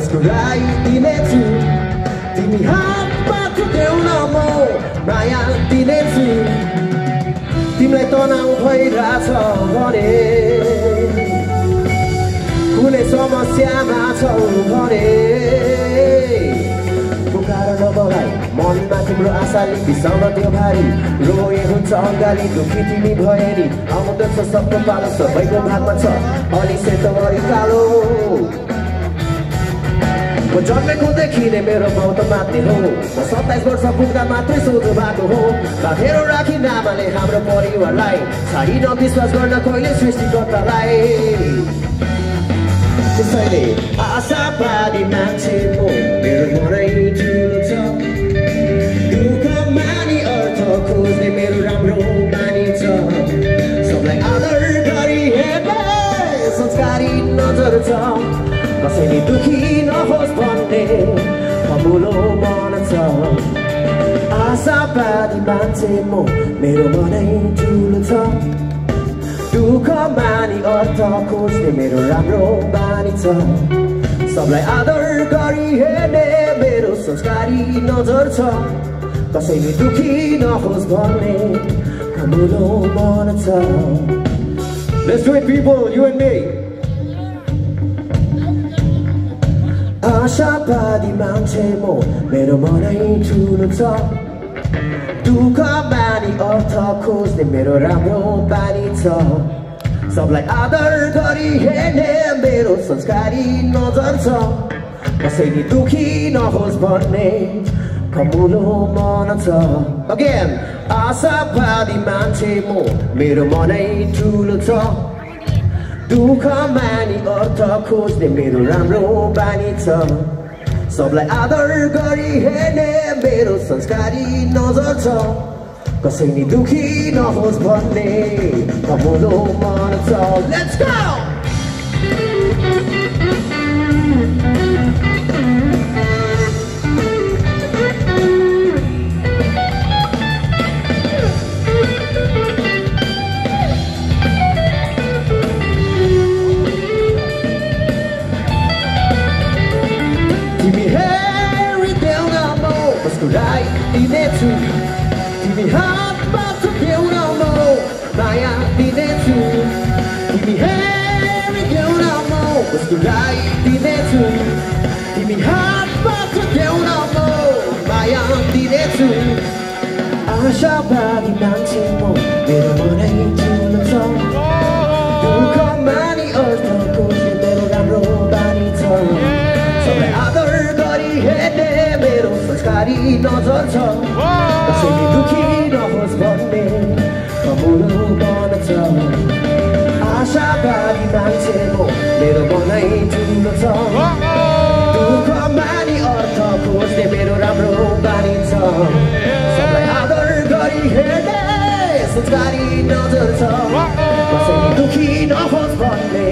मुस्कुराई दिनेछु तिमी हातमा छुट्याउन म माया दिनेछु तिमीलाई तनाउ भइरहेछ भने कुनै समस्यामा छौ भने पुकार नबोलाइ मनमा तिम्रो आशाले बिसाउन त्यो भारी रोए हुन्छ अङ्गाली दुखी तिमी भए नि आउँदछ सबको पालो सबैको भागमा छ अलि सेतो अलि कालो म जन्मेकोदेखि नै मेरो मौत मात्ने हो म 27 वर्ष पुग्दा मात्रै सोझो भएको हो बाँधेर राखी नामाले हाम्रो परिवारलाई छाडिन विश्वास गर्न कहिले सृष्टिकर्तालाई त्यसैले आशावादी मान्छे म मेरो मनै ठुलो छ दुःख मानी अर्थ खोज्ने मेरो राम्रो बानी छ सबलाई आदर गरी हेर्ने संस्कारी नजर छ कसैले दुखी नहोस् भन्ने अमुलो मन छ आशावादी मान्छे म मेरो मनै ठुलो छ दुःख मानी अर्थ खोज्ने मेरो राम्रो बानी छ सबलाई आदर गरी हेर्ने मेरो संस्कारी नजर छ कसैले दुखी नहोस् भन्ने अमुलो मन छ Let's do it people, you and me आशावादी मान्छे म मेरो मनै ठुलो छ दुःख मानी अर्थ खोज्ने मेरो राम्रो बानी छ सबलाई आदर गरी हेर्ने मेरो संस्कारी नजर छ कसैले दुखी नहोस् भन्ने कमुलो मन छ अगेन आशावादी मान्छे म मेरो मनै ठुलो छ दुःख मानी अर्थ खोज्ने मेरो राम्रो बानी छ सबलाई आदर गरी हेर्ने मेरो संस्कारी नजर छ कसैले दुखी नहोस् भन्ने कमुलो मन छ Let's go! मुस्कुराई दिनेछु तिमी हातमा छुट्याउन म माया दिनेछु तिमी हेरिदेउन म मुस्कुराई दिनेछु तिमी हातमा छुट्याउन म माया दिनेछु आशावादी मान्छे म मेरो मनै ठुलो छ दुःख मानी अर्थ खोज्ने मेरो राम्रो बानी छ सबलाई आदर गरी हेर्ने मेरो संस्कारी नजर छ कसैले दुखी नहोस् भन्ने कमुलो मन छ आशावादी मान्छे म मेरो मनै ठुलो छ दुःख मानी अर्थ खोज्ने मेरो राम्रो बानी छ सबलाई आदर गरी हेर्ने संस्कारी नजर छ कसैले दुखी नहोस् भन्ने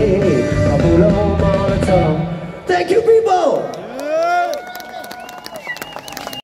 कमुलो मन छ Thank you people!